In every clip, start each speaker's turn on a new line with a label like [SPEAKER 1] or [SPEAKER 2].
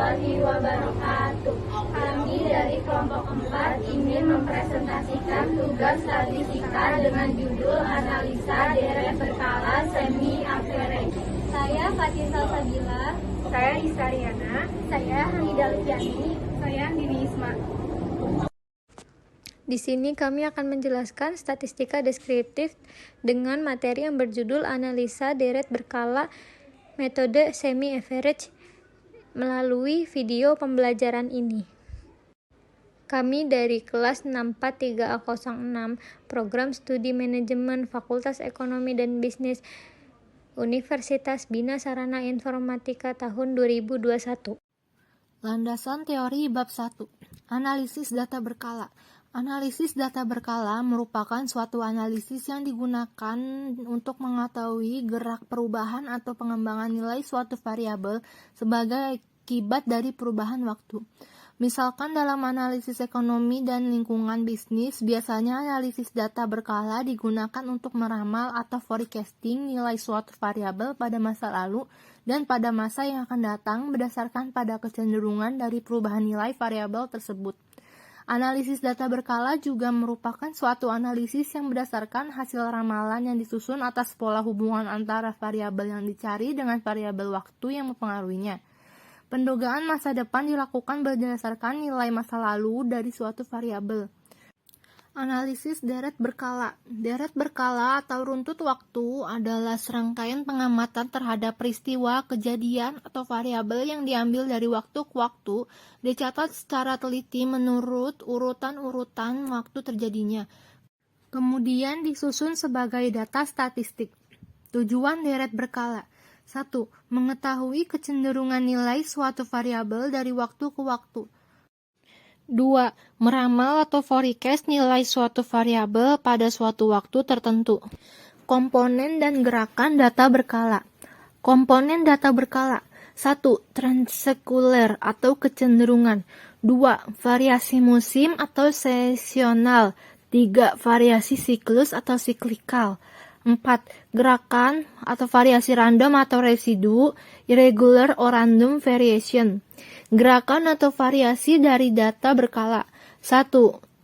[SPEAKER 1] warahmatullahi wabarakatuh. Kami dari kelompok 4 ingin mempresentasikan tugas statistika dengan judul Analisa Deret Berkala Semi Average.
[SPEAKER 2] Saya Fatih Salsabila.
[SPEAKER 3] Saya Istariana.
[SPEAKER 1] Saya Hamida Luciani.
[SPEAKER 3] Saya Dini Isma.
[SPEAKER 2] Di sini kami akan menjelaskan statistika deskriptif dengan materi yang berjudul Analisa Deret Berkala Metode Semi Average melalui video pembelajaran ini. Kami dari kelas 643A06 Program Studi Manajemen Fakultas Ekonomi dan Bisnis Universitas Bina Sarana Informatika tahun 2021.
[SPEAKER 4] Landasan teori bab 1. Analisis data berkala. Analisis data berkala merupakan suatu analisis yang digunakan untuk mengetahui gerak perubahan atau pengembangan nilai suatu variabel sebagai akibat dari perubahan waktu. Misalkan dalam analisis ekonomi dan lingkungan bisnis, biasanya analisis data berkala digunakan untuk meramal atau forecasting nilai suatu variabel pada masa lalu dan pada masa yang akan datang berdasarkan pada kecenderungan dari perubahan nilai variabel tersebut. Analisis data berkala juga merupakan suatu analisis yang berdasarkan hasil ramalan yang disusun atas pola hubungan antara variabel yang dicari dengan variabel waktu yang mempengaruhinya. Pendugaan masa depan dilakukan berdasarkan nilai masa lalu dari suatu variabel. Analisis deret berkala. Deret berkala atau runtut waktu adalah serangkaian pengamatan terhadap peristiwa, kejadian, atau variabel yang diambil dari waktu ke waktu, dicatat secara teliti menurut urutan-urutan waktu terjadinya. Kemudian disusun sebagai data statistik. Tujuan deret berkala. 1. Mengetahui kecenderungan nilai suatu variabel dari waktu ke waktu. 2. Meramal atau forecast nilai suatu variabel pada suatu waktu tertentu. Komponen dan gerakan data berkala. Komponen data berkala. 1. Tren sekuler atau kecenderungan. 2. Variasi musim atau seasonal. 3. Variasi siklus atau siklikal. 4. Gerakan atau variasi random atau residu, irregular or random variation. Gerakan atau variasi dari data berkala. 1.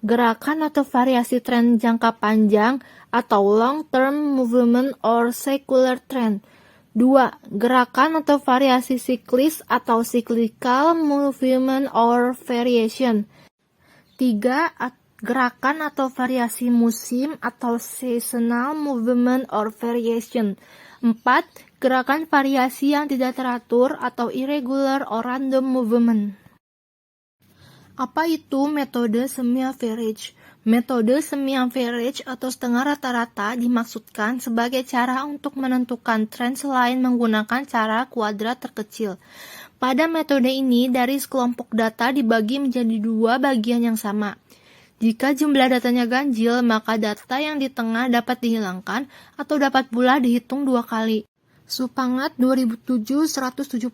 [SPEAKER 4] Gerakan atau variasi tren jangka panjang atau long term movement or secular trend. 2. Gerakan atau variasi siklis atau cyclical movement or variation. 3. Gerakan atau variasi musim atau seasonal movement or variation. 4. Gerakan variasi yang tidak teratur atau irregular or random movement. Apa itu metode semi-average? Metode semi-average atau setengah rata-rata dimaksudkan sebagai cara untuk menentukan tren selain menggunakan cara kuadrat terkecil. Pada metode ini, dari sekelompok data dibagi menjadi dua bagian yang sama. Jika jumlah datanya ganjil, maka data yang di tengah dapat dihilangkan atau dapat pula dihitung dua kali. Supangat 2007-176.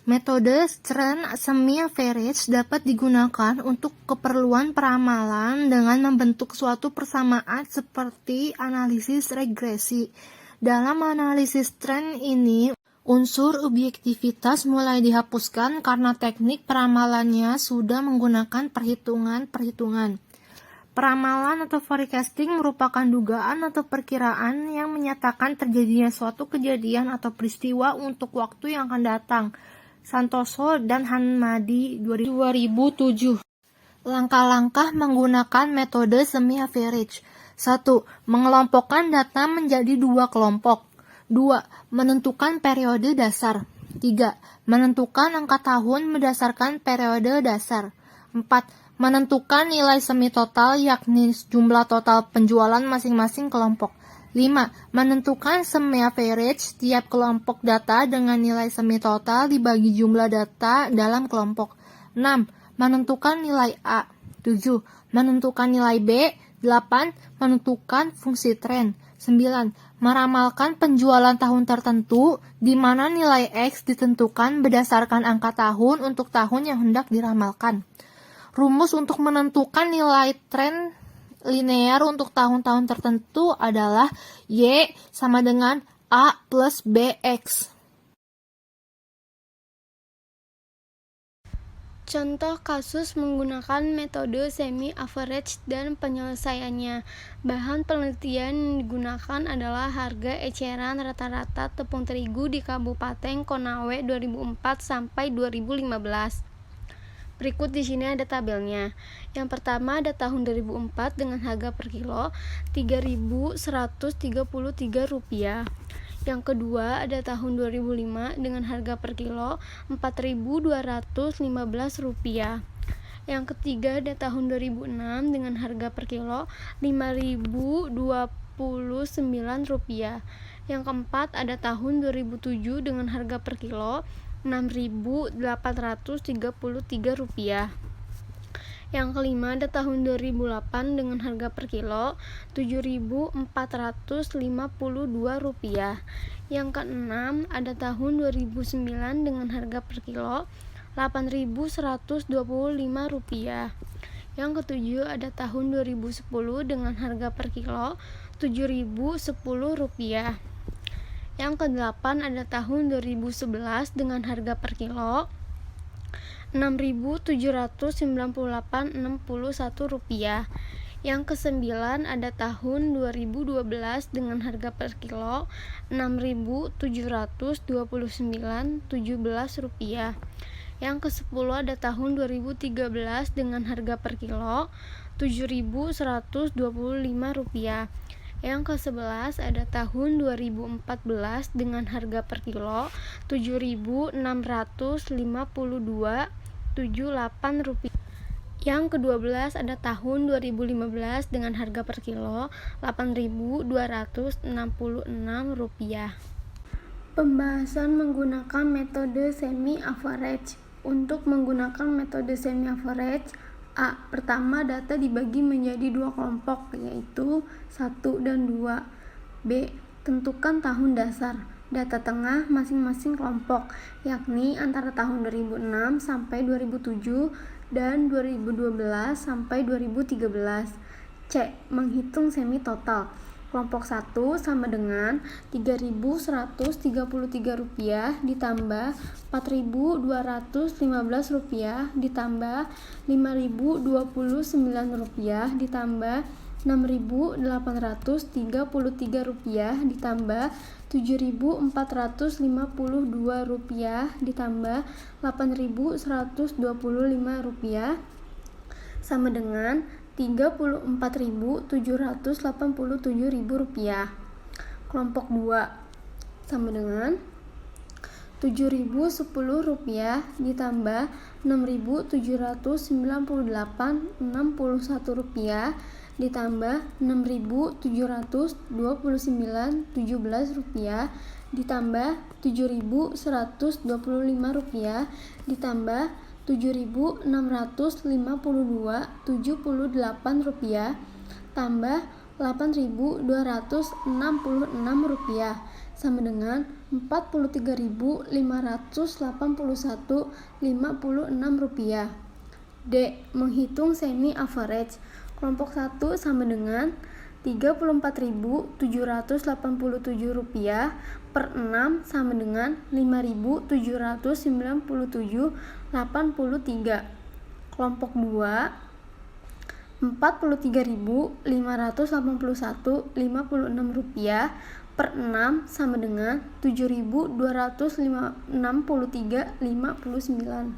[SPEAKER 4] Metode trend semi-average dapat digunakan untuk keperluan peramalan dengan membentuk suatu persamaan seperti analisis regresi. Dalam analisis tren ini, unsur objektivitas mulai dihapuskan karena teknik peramalannya sudah menggunakan perhitungan-perhitungan. Peramalan atau forecasting merupakan dugaan atau perkiraan yang menyatakan terjadinya suatu kejadian atau peristiwa untuk waktu yang akan datang. Santoso dan Hanmadi 2007. Langkah-langkah menggunakan metode semi-average. 1. Mengelompokkan data menjadi dua kelompok. 2. Menentukan periode dasar. 3. Menentukan angka tahun berdasarkan periode dasar. 4. Menentukan nilai semi total yakni jumlah total penjualan masing-masing kelompok. 5. Menentukan semi average tiap kelompok data dengan nilai semi total dibagi jumlah data dalam kelompok. 6. Menentukan nilai A. 7. Menentukan nilai B. 8. Menentukan fungsi tren. 9. Meramalkan penjualan tahun tertentu di mana nilai X ditentukan berdasarkan angka tahun untuk tahun yang hendak diramalkan. Rumus untuk menentukan nilai tren linear untuk tahun-tahun tertentu adalah Y sama dengan A plus BX.
[SPEAKER 2] Contoh kasus menggunakan metode semi-average dan penyelesaiannya. Bahan penelitian yang digunakan adalah harga eceran rata-rata tepung terigu di Kabupaten Konawe 2004 sampai 2015. Berikut di sini ada tabelnya. Yang pertama ada tahun 2004 dengan harga per kilo Rp3.133. Yang kedua ada tahun 2005 dengan harga per kilo Rp4.215. Yang ketiga ada tahun 2006 dengan harga per kilo Rp5.029. Yang keempat ada tahun 2007 dengan harga per kilo Rp6.833. Yang kelima ada tahun 2008 dengan harga per kilo Rp7.452. Yang keenam ada tahun 2009 dengan harga per kilo Rp8.125. Yang ketujuh ada tahun 2010 dengan harga per kilo Rp7.010. Yang kedelapan ada tahun 2011 dengan harga per kilo Rp6.798,61. Yang kesembilan ada tahun 2012 dengan harga per kilo Rp6.729,17. Yang kesepuluh ada tahun 2013 dengan harga per kilo Rp7.125. Yang ke-11 ada tahun 2014 dengan harga per kilo Rp7.652,78. Yang ke-12 ada tahun 2015 dengan harga per kilo Rp8.266. Pembahasan menggunakan metode semi-average. Untuk menggunakan metode semi-average, A. Pertama, data dibagi menjadi dua kelompok, yaitu 1 dan 2. B. Tentukan tahun dasar, data tengah masing-masing kelompok, yakni antara tahun 2006 sampai 2007 dan 2012 sampai 2013. C. Menghitung semi total. Kelompok 1 sama dengan Rp3.133 ditambah Rp4.215 ditambah Rp5.029 ditambah Rp6.833 ditambah Rp7.452 ditambah Rp8.125 sama dengan Rp34.787.000. Kelompok 2 sama dengan Rp7.010 ditambah Rp6.798,61 ditambah Rp6.729,17 ditambah Rp7.125 ditambah Rp7.652,78 tambah Rp8.266 sama dengan Rp43.581,56. D. Menghitung semi average. Kelompok 1 sama dengan Rp34.787 per 6 sama dengan Rp5.797,83. Kelompok 2 Rp43.581,56 per 6 sama dengan Rp7.263,59.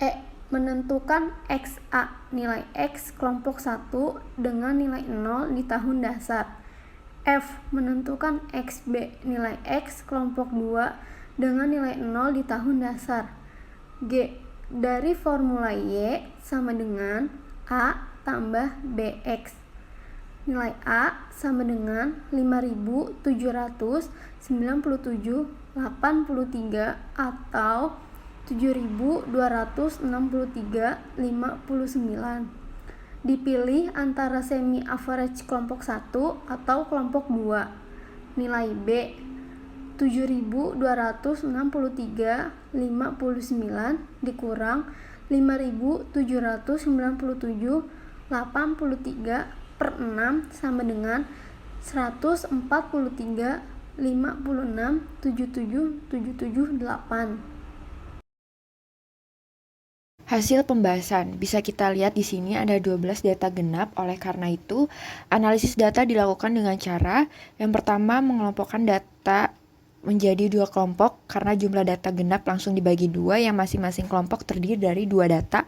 [SPEAKER 2] E. Menentukan XA, nilai X kelompok 1 dengan nilai 0 di tahun dasar. F. Menentukan XB, nilai X kelompok 2 dengan nilai 0 di tahun dasar. G. Dari formula Y sama dengan A tambah BX. Nilai A sama dengan 5.797,83 atau 7.263,59. Dipilih antara semi average kelompok 1 atau kelompok 2. Nilai B 7.263,59 dikurang 5.797,83 per 6 sama dengan 143,56,7778.
[SPEAKER 5] Hasil pembahasan, bisa kita lihat di sini ada 12 data genap. Oleh karena itu, analisis data dilakukan dengan cara yang pertama mengelompokkan data menjadi 2 kelompok karena jumlah data genap langsung dibagi 2 yang masing-masing kelompok terdiri dari 2 data,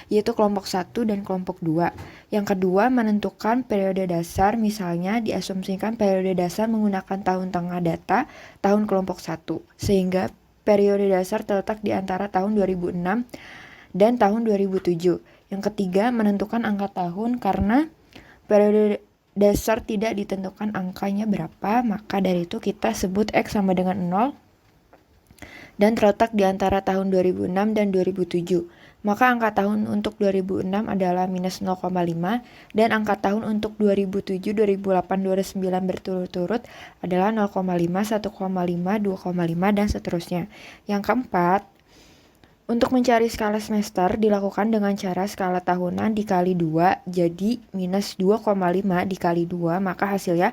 [SPEAKER 5] yaitu kelompok 1 dan kelompok 2. Yang kedua, menentukan periode dasar, misalnya diasumsikan periode dasar menggunakan tahun tengah data tahun kelompok 1, sehingga periode dasar terletak di antara tahun 2006 dan tahun 2007. Yang ketiga, menentukan angka tahun karena periode dasar tidak ditentukan angkanya berapa, maka dari itu kita sebut X sama dengan 0 dan terletak di antara tahun 2006 dan 2007. Maka angka tahun untuk 2006 adalah minus 0,5 dan angka tahun untuk 2007, 2008, 2009 berturut-turut adalah 0,5, 1,5, 2,5 dan seterusnya. Yang keempat, untuk mencari skala semester dilakukan dengan cara skala tahunan dikali 2, jadi minus 2,5 dikali 2, maka hasilnya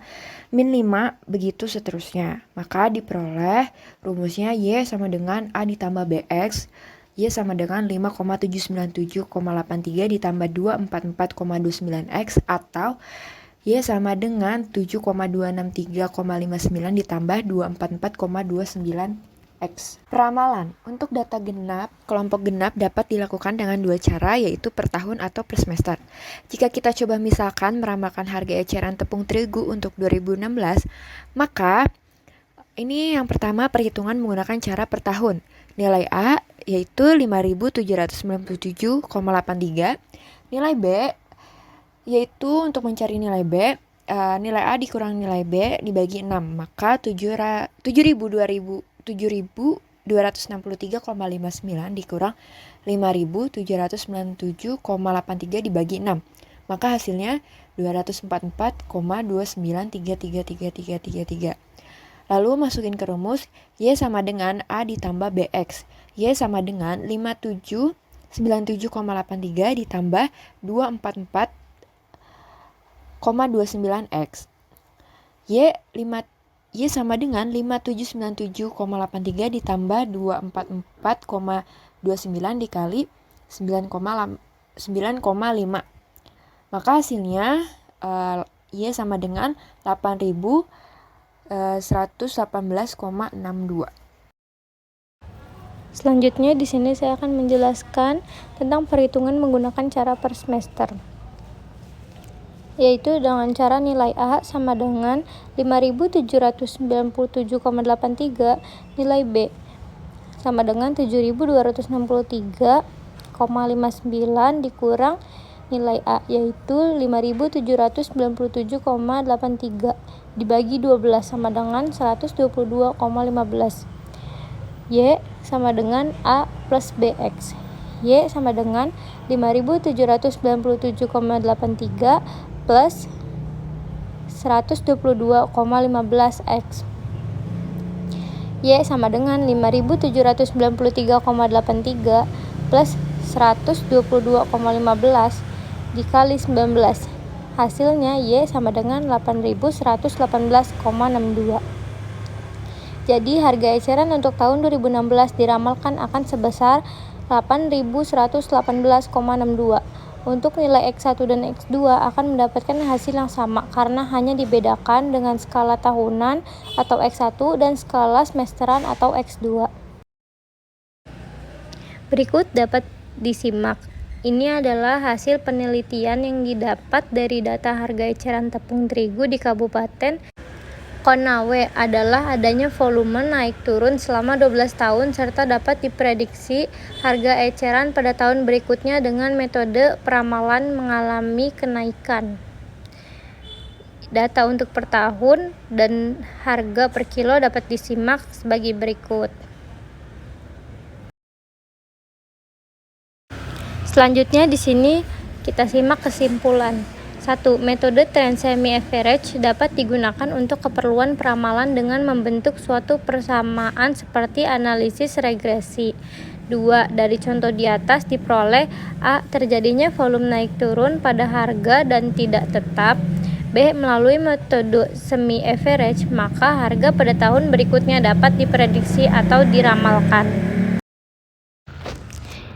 [SPEAKER 5] min 5, begitu seterusnya. Maka diperoleh rumusnya Y sama dengan A ditambah BX, Y sama dengan 5,797,83 ditambah 244,29X, atau Y sama dengan 7,263,59 ditambah 244,29X. Peramalan untuk data genap, kelompok genap dapat dilakukan dengan 2 cara, yaitu per tahun atau per semester. Jika kita coba misalkan meramalkan harga eceran tepung terigu untuk 2016, maka ini yang pertama perhitungan menggunakan cara per tahun. Nilai A yaitu 5.797,83, nilai B yaitu untuk mencari nilai B, nilai A dikurang nilai B dibagi 6, maka 7.263,59 dikurang 5.797,83 dibagi 6, maka hasilnya 244,29333333. Lalu masukin ke rumus, Y sama dengan A ditambah BX. Y sama dengan 5797,83 ditambah 244,29X. Y sama dengan 5797,83 ditambah 244,29 dikali 9,5. Maka hasilnya Y sama dengan 8.118,62.
[SPEAKER 2] Selanjutnya di sini saya akan menjelaskan tentang perhitungan menggunakan cara per semester, yaitu dengan cara nilai A sama dengan 5.797,83, nilai B sama dengan 7.263,59 dikurang nilai A yaitu 5.797,83 dibagi 12 sama dengan 122,15. Y sama dengan A plus BX. Y sama dengan 5.797,83 plus 122,15X. Y sama dengan 5.793,83 plus 122,15 dikali 19. Hasilnya Y sama dengan 8.118,62. Jadi harga eceran untuk tahun 2016 diramalkan akan sebesar 8.118,62. Untuk nilai X1 dan X2 akan mendapatkan hasil yang sama karena hanya dibedakan dengan skala tahunan atau X1 dan skala semesteran atau X2. Berikut dapat disimak. Ini adalah hasil penelitian yang didapat dari data harga eceran tepung terigu di Kabupaten Konawe adalah adanya volume naik turun selama 12 tahun serta dapat diprediksi harga eceran pada tahun berikutnya dengan metode peramalan mengalami kenaikan. Data untuk per tahun dan harga per kilo dapat disimak sebagai berikut. Selanjutnya di sini kita simak kesimpulan. 1. Metode trend semi-average dapat digunakan untuk keperluan peramalan dengan membentuk suatu persamaan seperti analisis regresi. 2. Dari contoh di atas diperoleh A. Terjadinya volume naik turun pada harga dan tidak tetap. B. Melalui metode semi-average, maka harga pada tahun berikutnya dapat diprediksi atau diramalkan.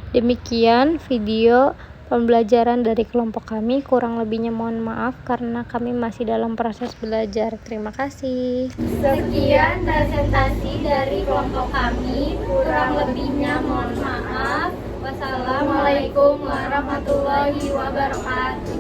[SPEAKER 2] Demikian video pembelajaran dari kelompok kami. Kurang lebihnya mohon maaf karena kami masih dalam proses belajar. Terima kasih.
[SPEAKER 1] Sekian presentasi dari kelompok kami. Kurang lebihnya mohon maaf. Wassalamualaikum warahmatullahi wabarakatuh.